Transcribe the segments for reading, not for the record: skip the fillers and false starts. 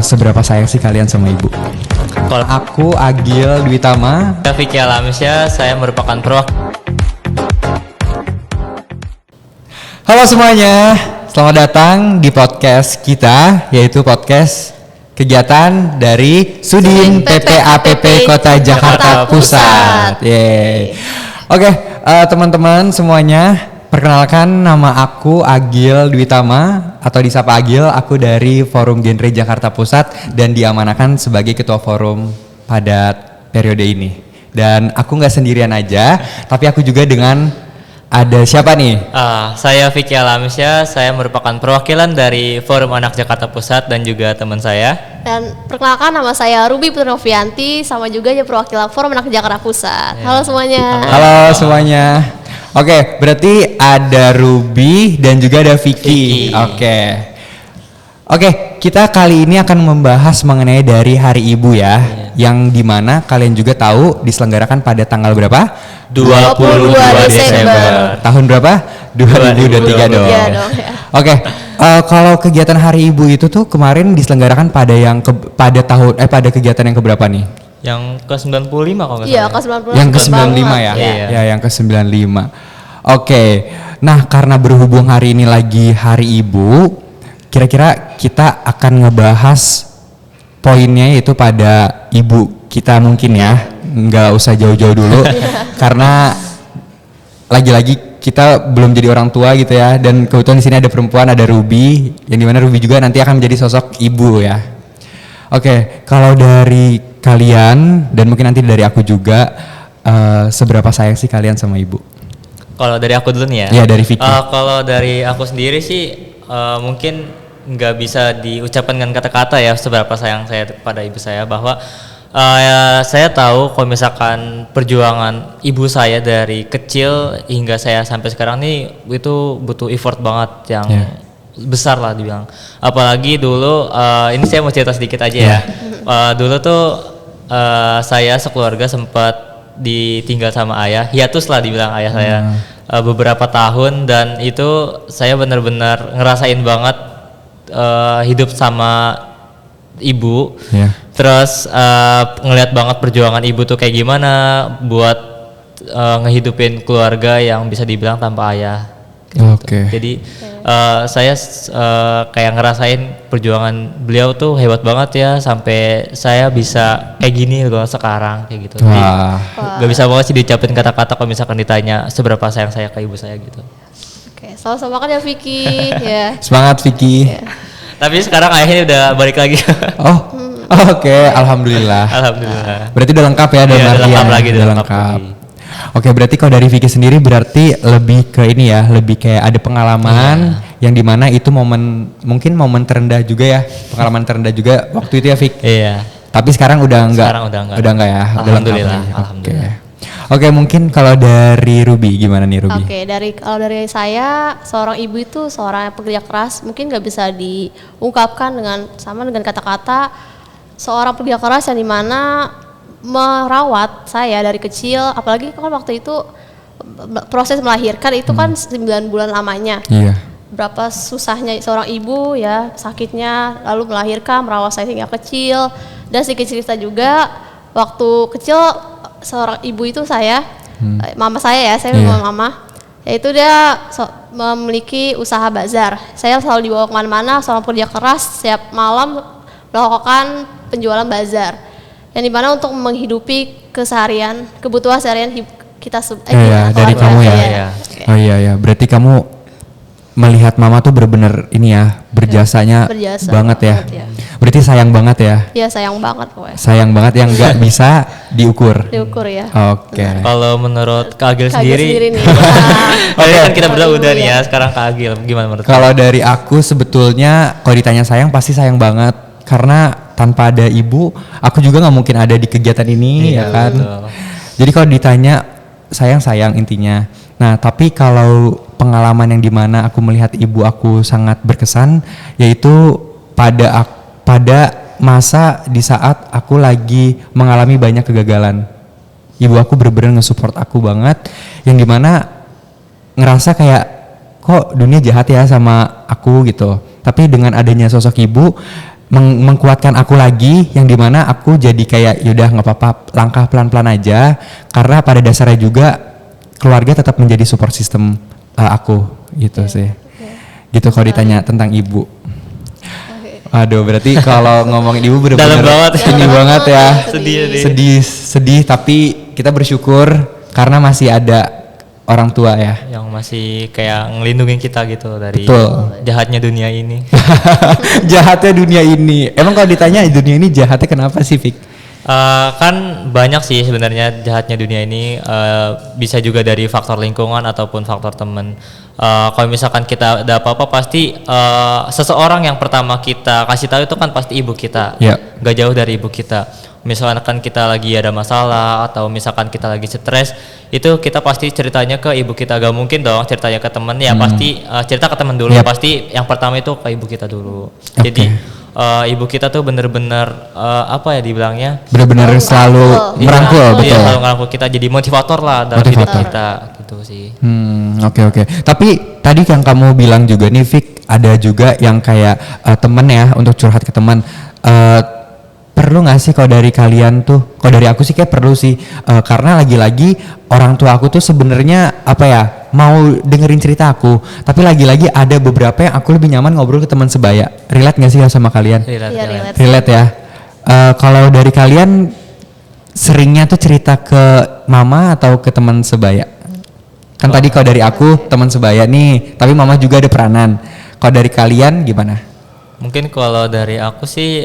seberapa sayang sih kalian sama ibu? Kalau Aku Agil Dwi Tama. Vicky Alamisya, saya merupakan Halo semuanya, selamat datang di podcast kita, yaitu podcast kegiatan dari Sudin PPAPP Kota Jakarta Pusat. Yeay. Oke, teman-teman semuanya, perkenalkan nama aku Agil Dwi Tama atau disapa Agil. Aku dari Forum Genre Jakarta Pusat dan diamanahkan sebagai ketua forum pada periode ini. Dan aku nggak sendirian aja, tapi aku juga dengan ada siapa nih? Saya Vicky Alamisya, saya merupakan perwakilan dari Forum Anak Jakarta Pusat dan juga teman saya. Dan perkenalkan nama saya Ruby Putri Novianti, sama juga ya perwakilan Forum Anak Jakarta Pusat. Halo semuanya. Halo semuanya. Oke, berarti ada Ruby dan juga ada Vicky. Oke, kita kali ini akan membahas mengenai dari Hari Ibu ya, yang dimana kalian juga tahu diselenggarakan pada tanggal berapa? 22 Desember. Tahun berapa? 2023 dong. Iya dong ya. Oke, kalau kegiatan Hari Ibu itu tuh kemarin diselenggarakan pada pada kegiatan yang keberapa nih? Yang ke-95 kalau nggak Iya, salah. ke-95. Yang ke-95 ya? Iya. Ya, yang ke-95. Oke. Nah, karena berhubung hari ini lagi Hari Ibu, kira-kira kita akan ngebahas poinnya yaitu pada ibu kita mungkin ya. Nggak usah jauh-jauh dulu karena lagi-lagi kita belum jadi orang tua gitu ya, dan kebetulan di sini ada perempuan, ada Ruby, yang dimana Ruby juga nanti akan menjadi sosok ibu ya. Oke, kalau dari kalian dan mungkin nanti dari aku juga, seberapa sayang sih kalian sama ibu? Kalau dari aku dulu nih ya. Iya, dari Vicky. Kalau dari aku sendiri sih mungkin nggak bisa diucapkan dengan kata-kata ya seberapa sayang saya kepada ibu saya, bahwa saya tahu kalau misalkan perjuangan ibu saya dari kecil hingga saya sampai sekarang nih itu butuh effort banget yang besar lah dibilang. Apalagi dulu ini saya mau cerita sedikit aja ya. Dulu tuh saya sekeluarga sempat ditinggal sama ayah, hiatus lah dibilang ayah saya beberapa tahun, dan itu saya benar-benar ngerasain banget hidup sama ibu. Terus ngelihat banget perjuangan ibu tuh kayak gimana buat ngehidupin keluarga yang bisa dibilang tanpa ayah. Jadi saya kayak ngerasain perjuangan beliau tuh hebat banget ya, sampai saya bisa kayak gini loh sekarang kayak gitu. Jadi gak bisa banget sih diucapin kata-kata kalau misalkan ditanya seberapa sayang saya ke ibu saya gitu. Oke, sama-sama kan ya Vicky. Ya. Semangat Vicky. Tapi sekarang ayahnya udah balik lagi. Oke, alhamdulillah. Alhamdulillah. Berarti udah lengkap ya, udah lengkap lagi, udah lengkap. Oke, berarti kalau dari Vicky sendiri berarti lebih ke ini ya, lebih kayak ada pengalaman yang dimana itu mungkin momen terendah juga ya, pengalaman terendah juga waktu itu ya Vicky. Iya. Tapi sekarang udah enggak. Udah enggak ya. Alhamdulillah. Alhamdulillah. Oke, mungkin kalau dari Ruby gimana nih Ruby? Oke, kalau dari saya, seorang ibu itu seorang pekerja keras, mungkin nggak bisa diungkapkan dengan kata-kata. Seorang pekerja keras yang dimana merawat saya dari kecil, apalagi kan waktu itu proses melahirkan itu kan 9 bulan lamanya. Iya. Berapa susahnya seorang ibu ya, sakitnya, lalu melahirkan, merawat saya hingga kecil. Dan sedikit cerita juga, waktu kecil seorang ibu itu saya, mama saya ya, saya mama, yaitu dia memiliki usaha bazar. Saya selalu dibawa kemana-mana, seorang pekerja keras, setiap malam melakukan penjualan bazar. Yang dimana untuk menghidupi kebutuhan seharian kita dari kamu ya. Oh iya, berarti kamu melihat mama tuh benar-benar ini ya, berjasa banget ya. Berarti sayang banget ya. Iya, sayang banget pokoknya. Sayang banget yang nggak bisa diukur. Diukur ya. Oke. Kalau menurut Kak Agil Kak sendiri, Agil nih. kan kita berdua udah nih ya, sekarang Kak Agil gimana menurut? Kalau dari aku sebetulnya kalau ditanya sayang pasti sayang banget, karena tanpa ada ibu aku juga nggak mungkin ada di kegiatan ini ya kan. Betul. Jadi kalau ditanya sayang intinya. Nah, tapi kalau pengalaman yang dimana aku melihat ibu aku sangat berkesan, yaitu pada masa di saat aku lagi mengalami banyak kegagalan. Ibu aku bener-bener nge-support aku banget, yang dimana ngerasa kayak kok dunia jahat ya sama aku gitu. Tapi dengan adanya sosok ibu, mengkuatkan aku lagi, yang dimana aku jadi kayak yaudah nggak apa-apa, langkah pelan-pelan aja, karena pada dasarnya juga keluarga tetap menjadi support system aku gitu sih. Gitu kalau ditanya tentang ibu. Aduh, berarti kalau ngomongin ibu bener-bener Dalam banget. ini banget ya. Sedih. Tapi kita bersyukur karena masih ada orang tua ya. Yang masih kayak ngelindungin kita gitu dari Betul. jahatnya dunia ini. Jahatnya dunia ini. Emang kalau ditanya dunia ini jahatnya kenapa sih, Fik? Kan banyak sih sebenarnya jahatnya dunia ini, bisa juga dari faktor lingkungan ataupun faktor teman. Kalau misalkan kita ada apa-apa pasti seseorang yang pertama kita kasih tahu itu kan pasti ibu kita, gak jauh dari ibu kita. Misalkan kita lagi ada masalah atau misalkan kita lagi stres, itu kita pasti ceritanya ke ibu kita, gak mungkin dong ceritanya ke teman ya. Pasti cerita ke teman dulu, pasti yang pertama itu ke ibu kita dulu. Jadi ibu kita tuh bener-bener apa ya dibilangnya, bener-bener selalu merangkul, betul. Iya, selalu merangkul kita, jadi motivator lah dalam hidup kita gitu sih. Oke. Tapi tadi yang kamu bilang juga nih, Fik, ada juga yang kayak temen ya, untuk curhat ke teman. Perlu nggak sih kalau dari kalian tuh? Kalau dari aku sih kayak perlu sih, karena lagi-lagi orang tua aku tuh sebenarnya apa ya, mau dengerin cerita aku, tapi lagi-lagi ada beberapa yang aku lebih nyaman ngobrol ke teman sebaya. Relate nggak sih sama kalian? Relate ya. Kalau dari kalian seringnya tuh cerita ke mama atau ke teman sebaya? Kan tadi kalau dari aku teman sebaya nih, tapi mama juga ada peranan. Kalau dari kalian gimana? Mungkin kalau dari aku sih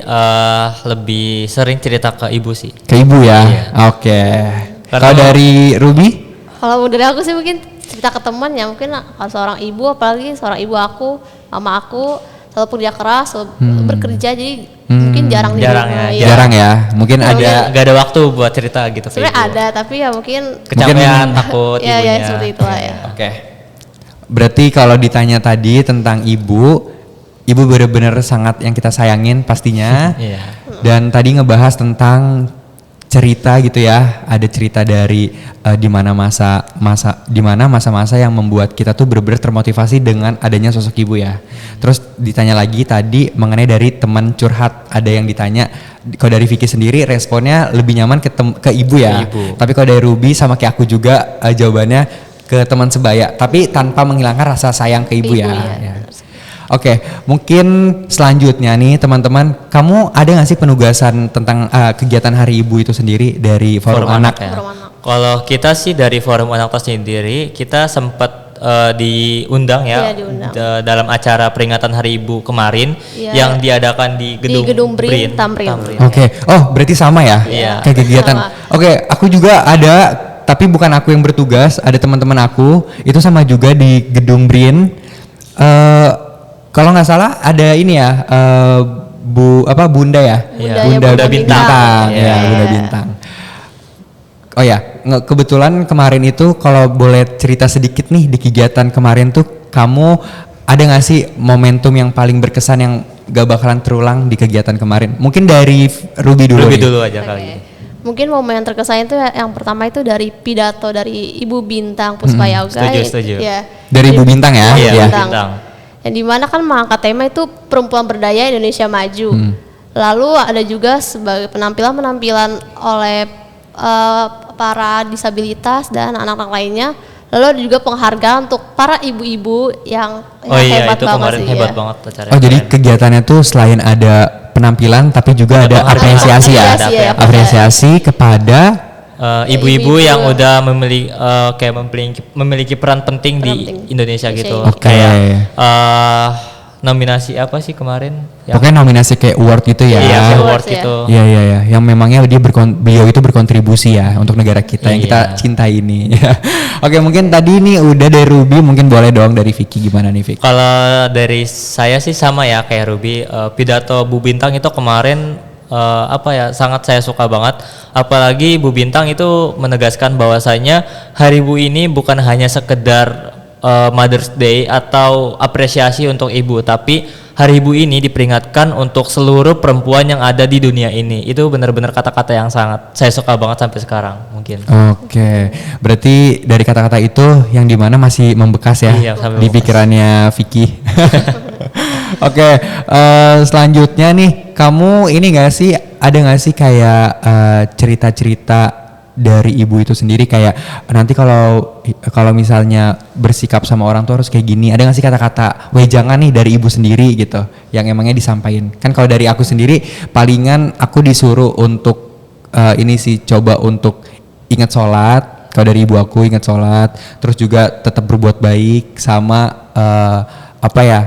lebih sering cerita ke ibu sih. Ke ibu ya? Iya. Oke. Kalau dari Ruby? Kalau dari aku sih mungkin cerita ke teman ya, mungkin kalau seorang ibu, apalagi seorang ibu aku, mama aku selalu kerja keras, selalu bekerja, jadi mungkin jarang Jarang ya. Mungkin ada nggak ada waktu buat cerita gitu. sebenarnya ada, tapi ya mungkin kecapean, takut ya, ibunya. ya seperti itulah ya. Oke. Berarti kalau ditanya tadi tentang ibu benar-benar sangat yang kita sayangin pastinya. Iya. Dan tadi ngebahas tentang cerita gitu ya, ada cerita dari di mana masa-masa yang membuat kita tuh benar-benar termotivasi dengan adanya sosok ibu ya. Terus ditanya lagi tadi mengenai dari teman curhat, ada yang ditanya, kalau dari Vicky sendiri responnya lebih nyaman ke ibu ya. Tapi kalau dari Ruby sama kayak aku juga jawabannya ke teman sebaya, tapi tanpa menghilangkan rasa sayang ke ibu ya. Oke, mungkin selanjutnya nih teman-teman, kamu ada nggak sih penugasan tentang kegiatan Hari Ibu itu sendiri dari Forum Anak? Ya. Kalau kita sih dari Forum Anak sendiri, kita sempat diundang ya, dalam acara peringatan Hari Ibu kemarin yang diadakan di gedung BRIN Tamrin. Oke. Oh berarti sama ya? Kayak kegiatan. Oke, aku juga ada, tapi bukan aku yang bertugas, ada teman-teman aku itu sama juga di gedung BRIN. Kalau nggak salah ada ini ya, Bunda ya? Bunda Bintang. Ya, Bunda Bintang. Oh ya, kebetulan kemarin itu kalau boleh cerita sedikit nih di kegiatan kemarin tuh, kamu ada nggak sih momentum yang paling berkesan yang gak bakalan terulang di kegiatan kemarin? Mungkin dari Ruby dulu. Ruby dulu aja kali. Mungkin momen yang terkesan itu yang pertama itu dari pidato dari Ibu Bintang Puspa Yoga. Setuju. Ya. Dari Ibu Bintang ya? Iya, Bintang. Yang dimana kan mengangkat tema itu perempuan berdaya Indonesia maju. Lalu ada juga sebagai penampilan oleh para disabilitas dan anak-anak lainnya. Lalu ada juga penghargaan untuk para ibu-ibu yang hebat itu banget kemarin sih, hebat ya. banget acaranya. Oh jadi kegiatannya tuh selain ada penampilan tapi juga ada apresiasi ya? Apresiasi kepada ibu-ibu yang udah memiliki peran penting di Indonesia gitu. Kayak nominasi apa sih kemarin? Pokoknya nominasi kayak award gitu ya. Iya, award gitu. Iya. Yang memangnya beliau itu berkontribusi ya untuk negara kita yang kita cintai ini. Oke, mungkin tadi ini udah dari Ruby, mungkin boleh dong dari Vicky, gimana nih Vicky? Kalau dari saya sih sama ya kayak Ruby, pidato Bu Bintang itu kemarin sangat saya suka banget, apalagi Bu Bintang itu menegaskan bahwasanya Hari Ibu ini bukan hanya sekedar Mother's Day atau apresiasi untuk ibu, tapi Hari Ibu ini diperingatkan untuk seluruh perempuan yang ada di dunia ini. Itu benar-benar kata-kata yang sangat saya suka banget sampai sekarang mungkin. Oke, berarti dari kata-kata itu yang dimana masih membekas ya di pikirannya Vicky. Oke, selanjutnya nih, kamu ini nggak sih, ada nggak sih kayak cerita-cerita dari ibu itu sendiri, kayak nanti kalau misalnya bersikap sama orang tuh harus kayak gini, ada nggak sih kata-kata wejangan nih dari ibu sendiri gitu yang emangnya disampaikan? Kan kalau dari aku sendiri palingan aku disuruh untuk ini sih, coba untuk ingat sholat. Kalau dari ibu aku ingat sholat, terus juga tetap berbuat baik, sama apa ya,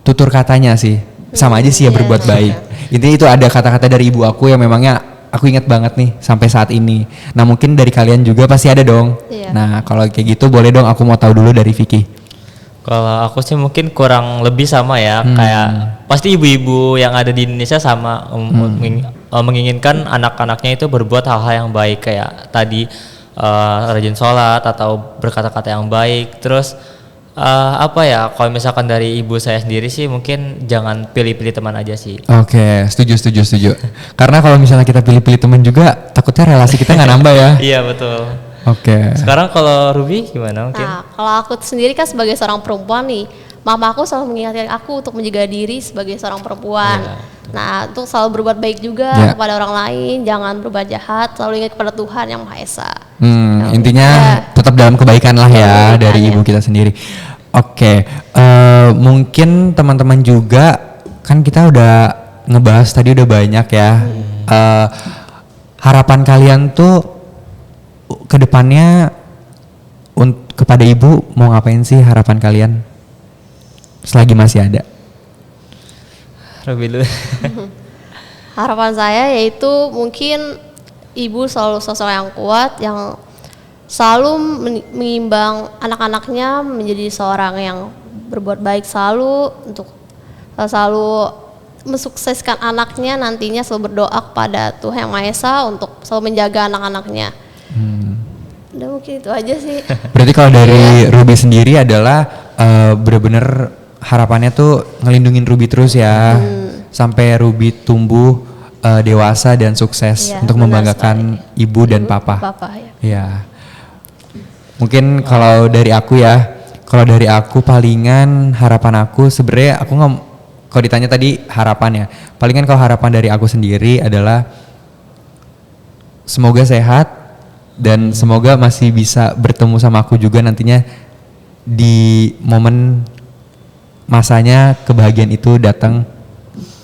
tutur katanya sih sama aja sih ya, berbuat baik. Intinya itu ada kata-kata dari ibu aku yang memangnya aku ingat banget nih sampai saat ini. Nah mungkin dari kalian juga pasti ada dong. Iya. Nah kalau kayak gitu boleh dong, aku mau tahu dulu dari Vicky. Kalau aku sih mungkin kurang lebih sama ya, kayak pasti ibu-ibu yang ada di Indonesia sama menginginkan anak-anaknya itu berbuat hal-hal yang baik, kayak tadi rajin sholat atau berkata-kata yang baik. Terus apa ya, kalau misalkan dari ibu saya sendiri sih mungkin jangan pilih-pilih teman aja sih. Oke, setuju. Karena kalau misalnya kita pilih-pilih teman juga, takutnya relasi kita nggak nambah ya. Iya betul. Oke. Sekarang kalau Ruby gimana mungkin? Nah, kalau aku sendiri kan sebagai seorang perempuan nih, mama aku selalu mengingatkan aku untuk menjaga diri sebagai seorang perempuan. Nah, untuk selalu berbuat baik juga kepada orang lain, jangan berbuat jahat, selalu ingat kepada Tuhan Yang Maha Esa. Intinya tetap dalam kebaikan lah ya dari ibu kita sendiri. Oke, mungkin teman-teman juga kan kita udah ngebahas tadi udah banyak ya. Harapan kalian tuh kedepannya kepada ibu mau ngapain sih, harapan kalian selagi masih ada? Ruby dulu. Harapan saya yaitu mungkin ibu selalu sosok yang kuat, yang selalu mengimbang anak-anaknya menjadi seorang yang berbuat baik selalu, untuk selalu mensukseskan anaknya nantinya, selalu berdoa kepada Tuhan Yang Maha Esa untuk selalu menjaga anak-anaknya. Udah mungkin itu aja sih. Berarti kalau dari Ruby sendiri adalah bener-bener harapannya tuh ngelindungin Ruby terus ya, sampai Ruby tumbuh dewasa dan sukses untuk membanggakan ibu dan papa. Ya. Mungkin kalau dari aku ya, kalau dari aku palingan harapan aku sebenarnya aku nggak, kalau ditanya tadi harapan ya, palingan kalau harapan dari aku sendiri adalah semoga sehat dan semoga masih bisa bertemu sama aku juga nantinya di momen masanya kebahagiaan itu datang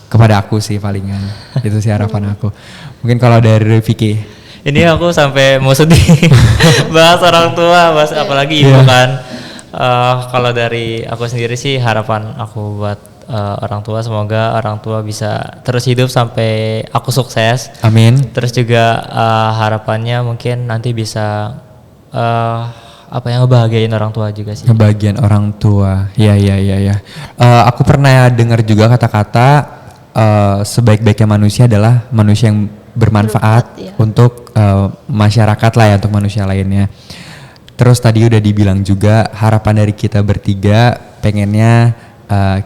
kepada aku sih palingan. Itu sih harapan aku. Mungkin kalau dari Vicky. Ini aku sampai mau sedih bahas orang tua, bahas apalagi ibu kan. Kalau dari aku sendiri sih harapan aku buat orang tua, semoga orang tua bisa terus hidup sampai aku sukses. Amin. Terus juga harapannya mungkin nanti bisa apa yang ngebahagiain orang tua juga sih. Ngebahagiain orang tua, ya. Aku pernah dengar juga kata-kata sebaik-baiknya manusia adalah manusia yang bermanfaat untuk masyarakat lah ya, untuk manusia lainnya. Terus tadi udah dibilang juga harapan dari kita bertiga pengennya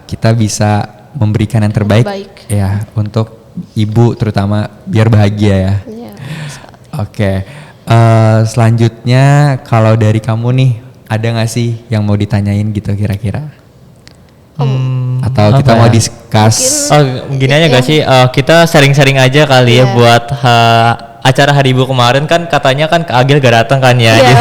kita bisa memberikan yang terbaik ya untuk ibu terutama biar bahagia ya. Oke. Selanjutnya kalau dari kamu nih ada nggak sih yang mau ditanyain gitu kira-kira? Atau kita mau discuss? Gini aja gak sih, kita sharing-sharing aja kali ya buat acara Hari Ibu kemarin kan katanya kan Kak Agil gak datang kan ya. Jadi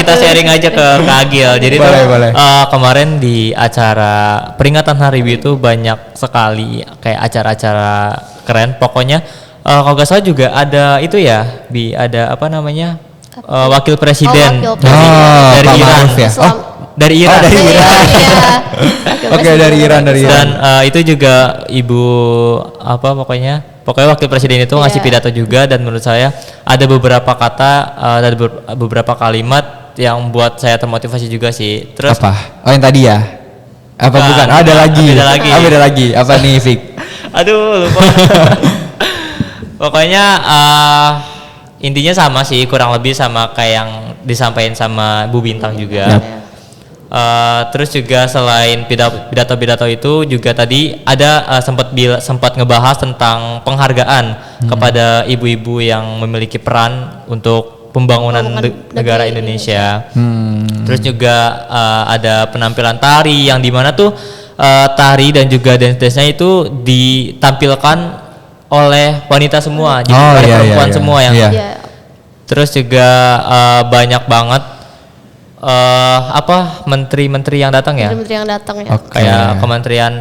kita sharing aja ke Kak Agil. Jadi boleh. Kemarin di acara peringatan Hari Ibu itu banyak sekali kayak acara-acara keren. Pokoknya kalau gak salah juga ada itu ya, ada apa namanya, wakil presiden dari Iran ya. Dari Iran. Oke, dari Iran. Dan itu juga ibu apa pokoknya wakil presiden itu ngasih pidato juga, dan menurut saya ada beberapa kata ada beberapa kalimat yang buat saya termotivasi juga sih. Terus apa? Oh yang tadi ya? Apa bukan? Ada lagi. Apa nih Vic? Aduh lupa. Pokoknya intinya sama sih, kurang lebih sama kayak yang disampaikan sama Bu Bintang juga. Terus juga selain pidato itu juga tadi ada sempat ngebahas tentang penghargaan kepada ibu-ibu yang memiliki peran untuk pembangunan negara Indonesia. Terus juga ada penampilan tari yang dimana tuh tari dan juga dance-nya itu ditampilkan oleh wanita semua, jadi bukan perempuan semua yang. Iya. Iya. Terus juga banyak banget menteri-menteri yang datang ya. Menteri yang datang ya. Oke. Kayak Kementerian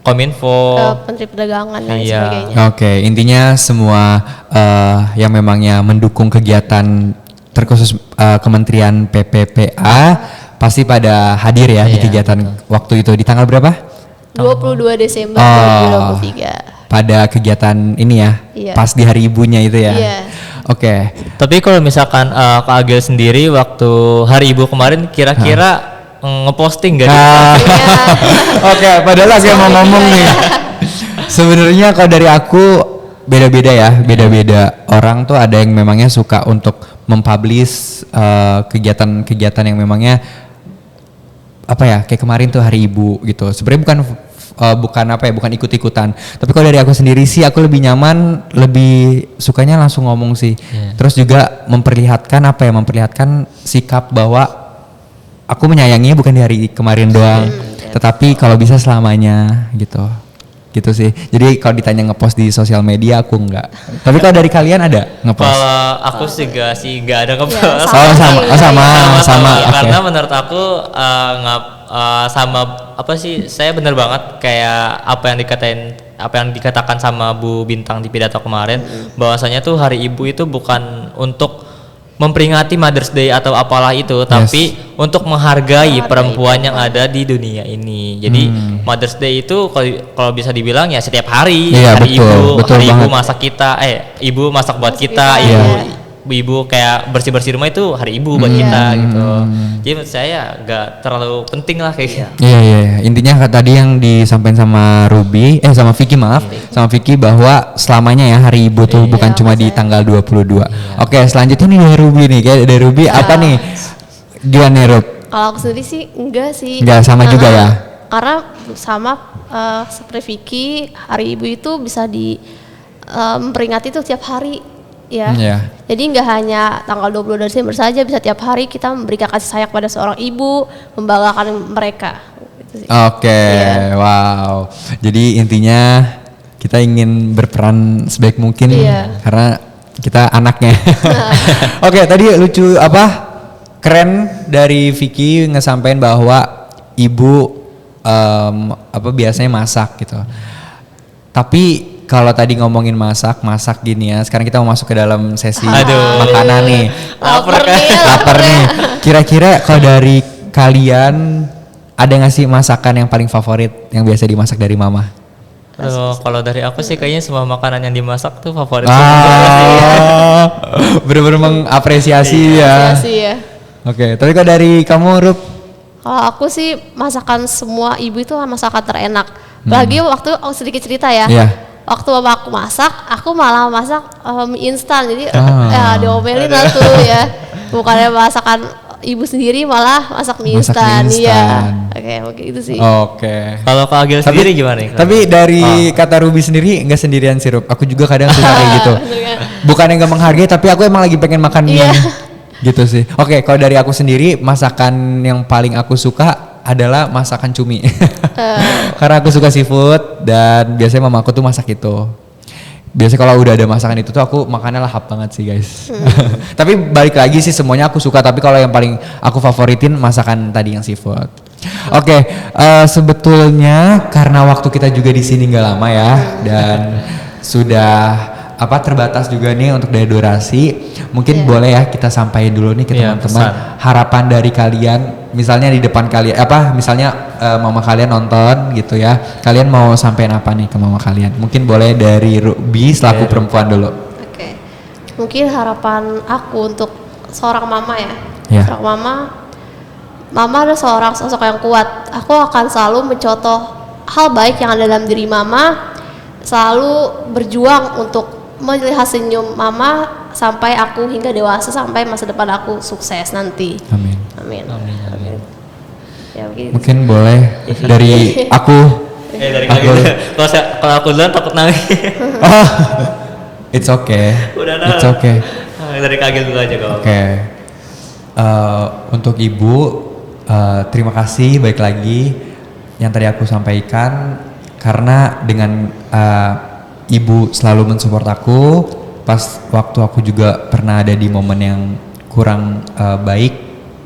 Kominfo. Menteri Perdagangan dan Iya. sebagainya. Oke, intinya semua yang memangnya mendukung kegiatan terkhusus Kementerian PPPA pasti pada hadir ya di Iya, kegiatan waktu itu di tanggal berapa? 22 Desember Oh. 2023. Pada kegiatan ini ya, Iya. pas di hari ibunya itu ya. Iya. Oke. Tapi kalau misalkan Kak Agil sendiri waktu hari ibu kemarin kira-kira ngeposting gak? Ah. Oke, padahal lagi mau ngomong nih. Sebenarnya kalau dari aku beda-beda ya, beda-beda. Orang tuh ada yang memangnya suka untuk mempublish kegiatan-kegiatan yang memangnya apa ya, kayak kemarin tuh hari ibu gitu. Sebenarnya bukan ikut-ikutan. Tapi kalau dari aku sendiri sih aku lebih nyaman, lebih sukanya langsung ngomong sih. Terus juga memperlihatkan sikap bahwa aku menyayanginya bukan di hari kemarin doang, tetapi kalau bisa selamanya gitu. Gitu sih. Jadi kalau ditanya ngepost di sosial media aku enggak. Tapi kalau dari kalian ada ngepost? Kalau aku juga sih nggak ada ngepost. Ya, Oh sama. Oke. Karena menurut aku sama apa sih, saya bener banget kayak apa yang dikatakan sama Bu Bintang di pidato kemarin, bahwasanya tuh hari ibu itu bukan untuk memperingati Mother's Day atau apalah itu, tapi untuk menghargai perempuan yang ada di dunia ini. Jadi Mother's Day itu kalau bisa dibilang ya setiap hari, Iya, hari betul hari ibu banget. masak kita, ibu masak buat kita, Iya. ibu kayak bersih-bersih rumah itu hari ibu buat kita gitu. Jadi menurut saya nggak terlalu penting lah kayak gitu. Iya. Intinya tadi yang disampaikan sama sama Vicky sama Vicky bahwa selamanya ya hari ibu tuh bukan cuma di tanggal 22. Oke, selanjutnya nih dari Ruby nih. Kayak dari Ruby apa nih? Gimana nih, Rub? Kalau aku sendiri sih enggak sih. Enggak, sama juga ya? Karena sama seperti Vicky, hari ibu itu bisa memperingati itu tiap hari ya. Iya. Jadi nggak hanya tanggal 22 Desember saja, bisa tiap hari kita memberikan kasih sayang pada seorang ibu, membanggakan mereka. Gitu sih. Oke, Iya. wow. Jadi intinya kita ingin berperan sebaik mungkin karena kita anaknya. Oke, tadi lucu keren dari Vicky ngesampaikan bahwa ibu biasanya masak gitu. Tapi kalau tadi ngomongin masak gini ya, sekarang kita mau masuk ke dalam sesi makanan nih. Lapar nih. Kira-kira kalau dari kalian ada nggak sih masakan yang paling favorit yang biasa dimasak dari mama? Kalau dari aku sih kayaknya semua makanan yang dimasak tuh favorit. Bener-bener mengapresiasi ya. Apresiasi ya. Oke, tapi kalau dari kamu, Rup? Kalau aku sih masakan semua ibu itu masakan terenak. Apalagi waktu aku sedikit cerita ya. Iya. Waktu mama aku masak, aku malah masak mie instan. Jadi ya diomelin lah tuh ya. Bukannya masakan ibu sendiri malah masak mie Masak instan. mie Iya. instan. Oke, gitu sih. Oke. Kalau Kak Agil sendiri gimana nih? Tapi dari kata Ruby sendiri nggak sendirian sih, Rup. Aku juga kadang suka kayak gitu. Bukan yang nggak menghargai, tapi aku emang lagi pengen makan mie. Gitu sih. Oke, kalau dari aku sendiri masakan yang paling aku suka adalah masakan cumi. Karena aku suka seafood dan biasanya mama aku tuh masak itu. Biasanya kalau udah ada masakan itu tuh aku makannya lahap banget sih, guys. Tapi balik lagi sih semuanya aku suka, tapi kalau yang paling aku favoritin masakan tadi yang seafood. Oke, sebetulnya karena waktu kita juga di sini nggak lama ya dan sudah terbatas juga nih untuk dari durasi. Mungkin boleh ya kita sampaikan dulu nih ke teman-teman harapan dari kalian, misalnya di depan kalian misalnya mama kalian nonton gitu ya. Kalian mau sampein apa nih ke mama kalian? Mungkin boleh dari Ruby selaku perempuan dulu. Oke. Mungkin harapan aku untuk seorang mama ya. Seorang mama adalah seorang sosok yang kuat. Aku akan selalu mencontoh hal baik yang ada dalam diri mama, selalu berjuang untuk melihat senyum mama sampai aku hingga dewasa, sampai masa depan aku sukses nanti. Amin. Ya, mungkin boleh dari aku. Dari aku. Kalau aku duluan takut nangis. Oh, it's okay. It's okay. Dari Kak Agil dulu aja kalau. Oke. Untuk ibu, terima kasih baik lagi. yang tadi aku sampaikan, karena dengan ibu selalu mensupport aku pas waktu aku juga pernah ada di momen yang kurang baik,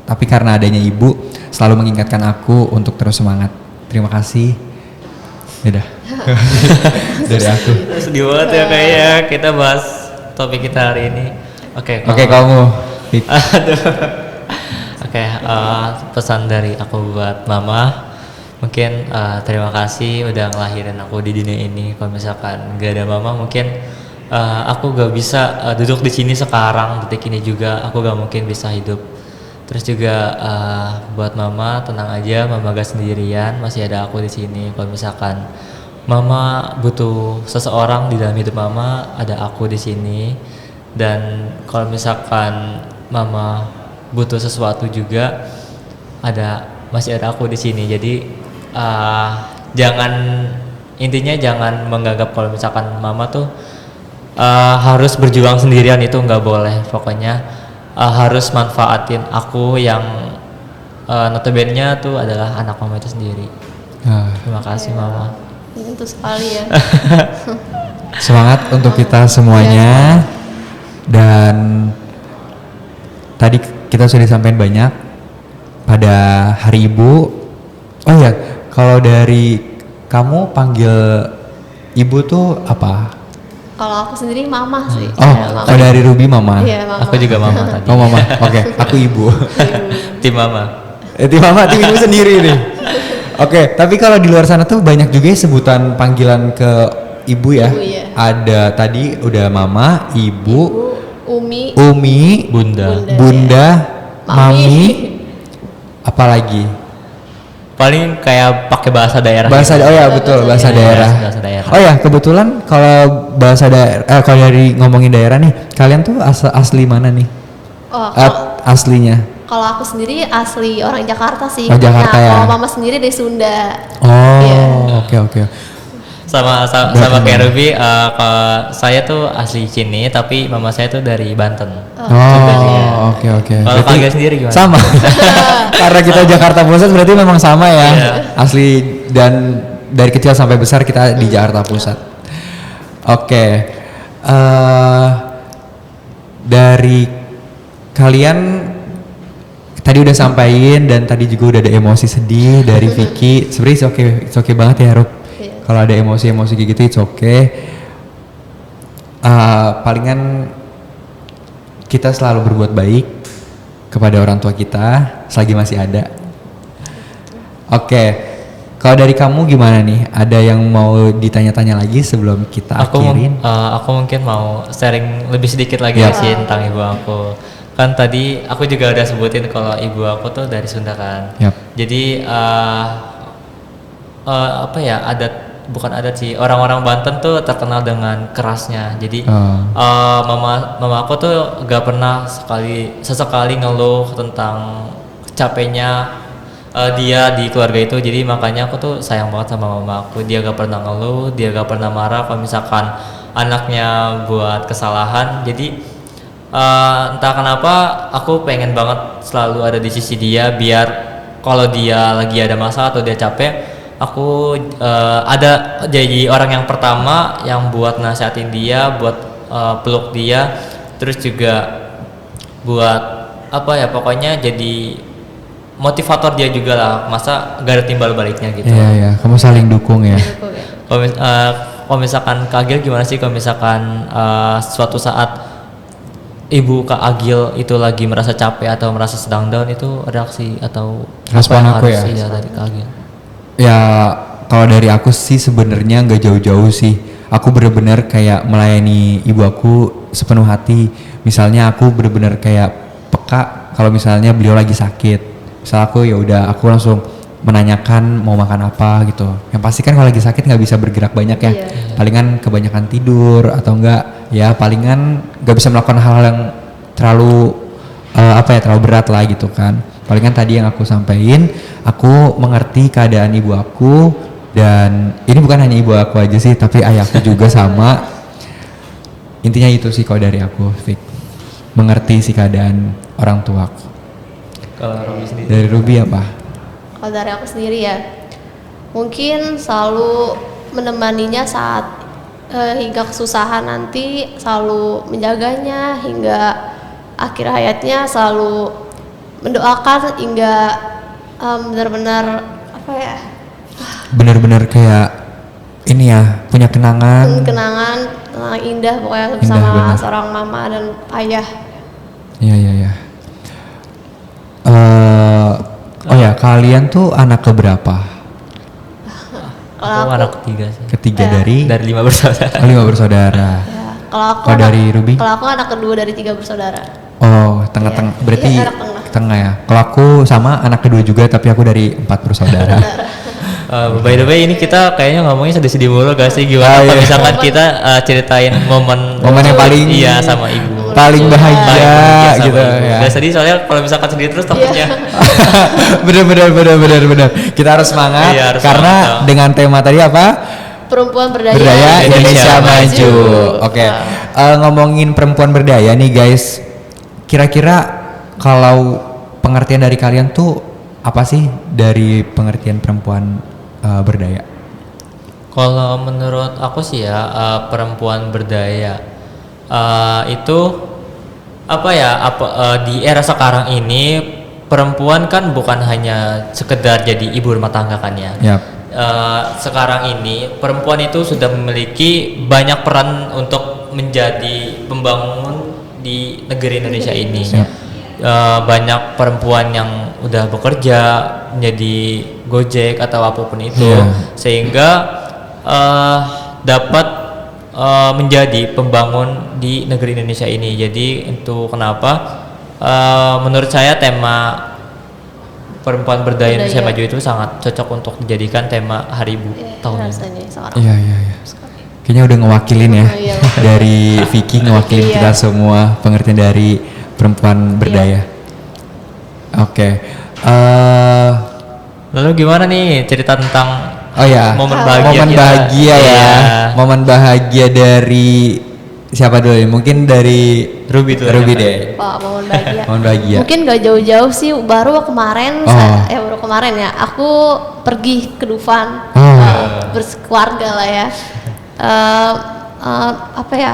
tapi karena adanya ibu selalu mengingatkan aku untuk terus semangat. Terima kasih. Udah. Dari aku. Sedih banget ya kayaknya kita bahas topik kita hari ini. Oke, Kamu. Aduh. Oke, pesan dari aku buat mama, mungkin terima kasih udah ngelahirin aku di dunia ini. Kalau misalkan gak ada mama, mungkin aku gak bisa duduk di sini sekarang detik ini juga. Aku gak mungkin bisa hidup. Terus juga buat mama, tenang aja, mama gak sendirian, masih ada aku di sini. Kalau misalkan mama butuh seseorang di dalam hidup mama, ada aku di sini. Dan kalau misalkan mama butuh sesuatu juga, masih ada aku di sini. Jadi intinya jangan menganggap kalau misalkan mama tuh harus berjuang sendirian, itu nggak boleh. Pokoknya harus manfaatin aku yang notabene tuh adalah anak mama itu sendiri. Terima kasih mama. Tentu sekali ya. Semangat untuk kita semuanya. Dan tadi kita sudah disampaikan banyak pada Hari Ibu. Oh ya, kalau dari kamu panggil ibu tuh apa? Kalau aku sendiri mama sih. Oh, Mama. oh dari Ruby mama. Iya, mama. Aku juga mama tadi. Oh mama, oke. Aku ibu. Tim mama. Tim mama, tim ibu sendiri nih. Oke, tapi kalau di luar sana tuh banyak juga ya sebutan panggilan ke ibu ya. Ibu, ya. Ada tadi udah mama, ibu, Umi, bunda, mami, Mami. apalagi? Paling kayak pakai bahasa daerah. Bahasa, gitu. oh ya betul, bahasa daerah. Bahasa daerah. Oh ya, kebetulan kalau bahasa daerah, kalau dari ngomongin daerah nih, kalian tuh asli mana nih? Oh, Aslinya? kalau aku sendiri asli orang Jakarta sih. Oh, Jakarta ya. Kalau mama sendiri dari Sunda. Oh, Iya. oke. Sama kayak Ruby, saya tuh asli Cini, tapi mama saya tuh dari Banten. Oh, oke. Kalau Berarti kalian sendiri gimana? sama. Karena kita Jakarta Pusat berarti memang sama ya. Iya. Asli dan dari kecil sampai besar kita di Jakarta Pusat. Oke. Dari kalian tadi udah sampaikan dan tadi juga udah ada emosi sedih dari Vicky. Sebenarnya it's okay banget ya, Rup. Iya. Kalau ada emosi kayak gitu it's okay. Palingan kita selalu berbuat baik kepada orang tua kita selagi masih ada. Oke. Kalau dari kamu gimana nih? Ada yang mau ditanya-tanya lagi sebelum kita akhirin? Aku mungkin mau sharing lebih sedikit lagi Yap. sih tentang ibu aku. Kan tadi aku juga udah sebutin kalau ibu aku tuh dari Sunda kan. Yap. Jadi apa ya, bukan adat sih, orang-orang Banten tuh terkenal dengan kerasnya. Jadi mama aku tuh gak pernah sesekali ngeluh tentang capeknya dia di keluarga itu. Jadi makanya aku tuh sayang banget sama mama aku. Dia gak pernah ngeluh, dia gak pernah marah kalau misalkan anaknya buat kesalahan. Jadi entah kenapa aku pengen banget selalu ada di sisi dia, biar kalau dia lagi ada masalah atau dia capek, aku ada jadi orang yang pertama yang buat nasihatin dia, buat peluk dia, terus juga buat apa ya, pokoknya jadi motivator dia juga lah. Masa gak ada timbal baliknya gitu. Iya, kamu saling dukung ya. Kalau misalkan Kak Agil gimana sih kalau misalkan suatu saat ibu Kak Agil itu lagi merasa capek atau merasa sedang down, itu reaksi atau Respon apa yang aku harus ya? iya dari Kak Agil? Ya kalau dari aku sih sebenarnya nggak jauh-jauh sih. Aku bener-bener kayak melayani ibu aku sepenuh hati. Misalnya aku bener-bener kayak peka kalau misalnya beliau lagi sakit. Misal aku ya udah aku langsung menanyakan mau makan apa gitu. Yang pasti kan kalau lagi sakit nggak bisa bergerak banyak ya. Iya. Palingan kebanyakan tidur atau enggak ya palingan nggak bisa melakukan hal yang terlalu terlalu berat lah gitu kan. Palingan tadi yang aku sampaikan, aku mengerti keadaan ibu aku, dan ini bukan hanya ibu aku aja sih, tapi ayahku juga sama. Intinya itu sih kalau dari aku, Fik. Mengerti sih keadaan orang tua. Kalau Ruby sendiri? Dari Ruby apa? Kalau dari aku sendiri ya, mungkin selalu menemaninya saat hingga kesusahan nanti, selalu menjaganya hingga akhir hayatnya, selalu mendoakan hingga benar-benar apa ya, Bener-bener kayak ini ya, punya kenangan. kenangan indah pokoknya Indah bersama banget. seorang mama dan ayah. Iya iya iya. Oh ya, kalian tuh anak keberapa? Kalau Aku aku, anak ketiga sih. Ketiga Ya. dari 5 bersaudara. 5 bersaudara. ya, kalau aku Kalau dari Ruby? kalau aku anak kedua dari 3 bersaudara. Oh, tengah-tengah. Iya. Berarti Iya, anak tengah. tengah ya. Kalau aku sama anak kedua juga, tapi aku dari 4 bersaudara. By the way, ini kita kayaknya ngomongnya sedih-sedih mulu gak sih? Gimana Oh, iya. kalau misalkan kita ceritain momen Momen yang paling- iya sama ibu. Paling bahagia Bahagia sama gitu ibu. ya. Gak sedih soalnya kalau misalkan sedih terus takutnya. bener. Kita harus semangat Iya, harus karena semangat. dengan tema tadi apa? Perempuan berdaya, Berdaya Indonesia Maju. Oke. Nah, Ngomongin perempuan berdaya nih guys. Kira-kira kalau pengertian dari kalian tuh apa sih dari pengertian perempuan berdaya? Kalau menurut aku sih ya perempuan berdaya itu apa ya di era sekarang ini perempuan kan bukan hanya sekedar jadi ibu rumah tangga kan ya. Yap. Sekarang ini perempuan itu sudah memiliki banyak peran untuk menjadi pembangun di negeri Indonesia ini. Siap. Banyak perempuan yang udah bekerja menjadi Gojek atau apapun itu, Iya. sehingga dapat menjadi pembangun di negeri Indonesia ini. Jadi itu kenapa menurut saya tema perempuan berdaya Indonesia Maju itu sangat cocok untuk dijadikan tema Hari Ibu tahun ini. rasanya seorang. Iya. Kayaknya udah ngewakilin ya. Iya. Dari Vicky ngewakilin Iya. kita semua pengertian dari perempuan berdaya. Oke. Lalu gimana nih cerita tentang Oh ya, momen bahagia momen kita? bahagia ya, Iya. momen bahagia dari siapa dulu? Mungkin dari Ruby tuh. Ruby siapa? deh. Wah, momen bahagia. Momen bahagia. Mungkin gak jauh-jauh sih, baru kemarin, Oh. baru kemarin ya, aku pergi ke Dufan, Oh. berkeluarga lah ya. Apa ya?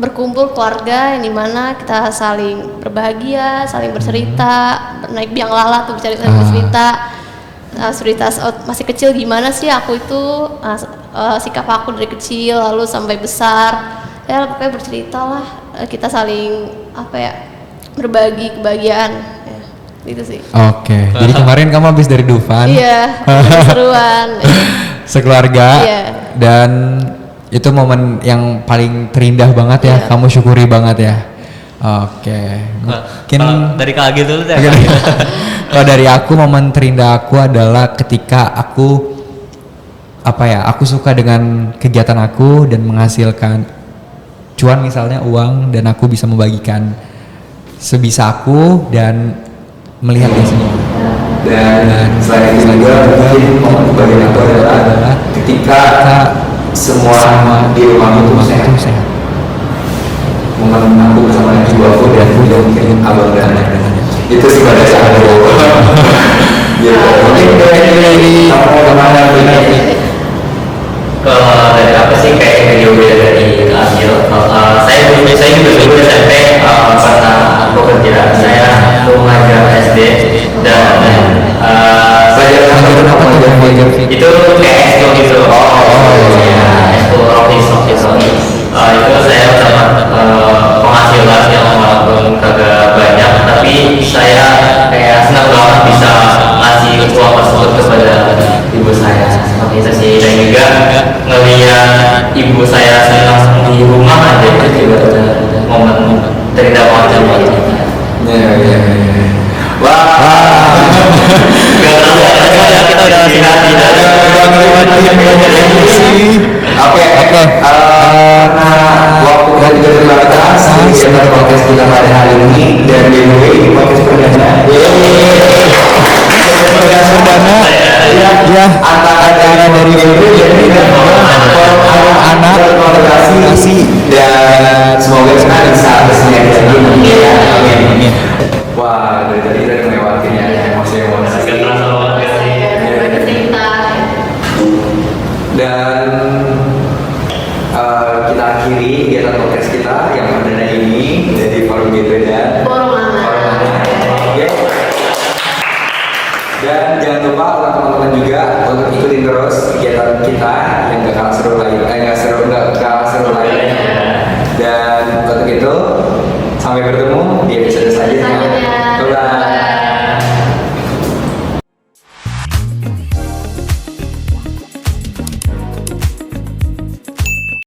Berkumpul keluarga yang dimana kita saling berbahagia, saling bercerita, naik biang lala tuh bercerita. Cerita masih kecil gimana sih aku itu, sikap aku dari kecil lalu sampai besar, ya pokoknya bercerita lah, kita saling apa ya, berbagi kebahagiaan ya, gitu sih. Oke, jadi kemarin kamu habis dari Dufan, Iya, seruan. sekeluarga, Iya. dan itu momen yang paling terindah banget ya, Iya. kamu syukuri banget ya. Oke, Nah, mungkin kalau dari Kak Agil dulu deh. Oke. Kak Agil. Kalau dari aku, momen terindah aku adalah ketika aku apa ya, aku suka dengan kegiatan aku dan menghasilkan cuan, misalnya uang, dan aku bisa membagikan sebisa aku dan melihat dia senyum. Dan selain itu juga mungkin momen kebahagiaan aku adalah ketika semua di rumah itu sehat. Momen aku bersama ibu aku dan mungkin abang dan anak-anaknya. Itu sih pada saat aku. Ya, mungkin dari kemana ini? Kalau dari apa sih kayak video dari Kak Agil, saya juga dulu SMP karena aku kerja, saya mengajar SD dan Pelajaran apa tuh? itu kayak ekskul gitu. Ekskul rockis itu saya dapat penghasilan yang walaupun kagak banyak, tapi saya kayak senang banget bisa ngasih uang tersebut kepada ibu saya, seperti itu sih. Dan juga ngelihat ibu saya senang di rumah aja itu juga udah momen terindah banget buat kita. Ya. Wah. Kita udah ngasih hati dari Oke. Nah, waktu kita juga terbatas di channel podcast kita pada hari ini, dan ini podcast perdana. Ya, antara dari video jadi anak komunikasi, dan semoga kita bisa bersinergi lagi. Amin. Wah, dari tadi udah melewati ya emosi-emosi. Gak terasa banget gak sih? Berbagi cerita. kita akhiri kegiatan podcast kita yang perdana ini dari Forum GP dan Forum Anak. Oke. Dan jangan lupa untuk teman-teman juga untuk ikutin terus kegiatan kita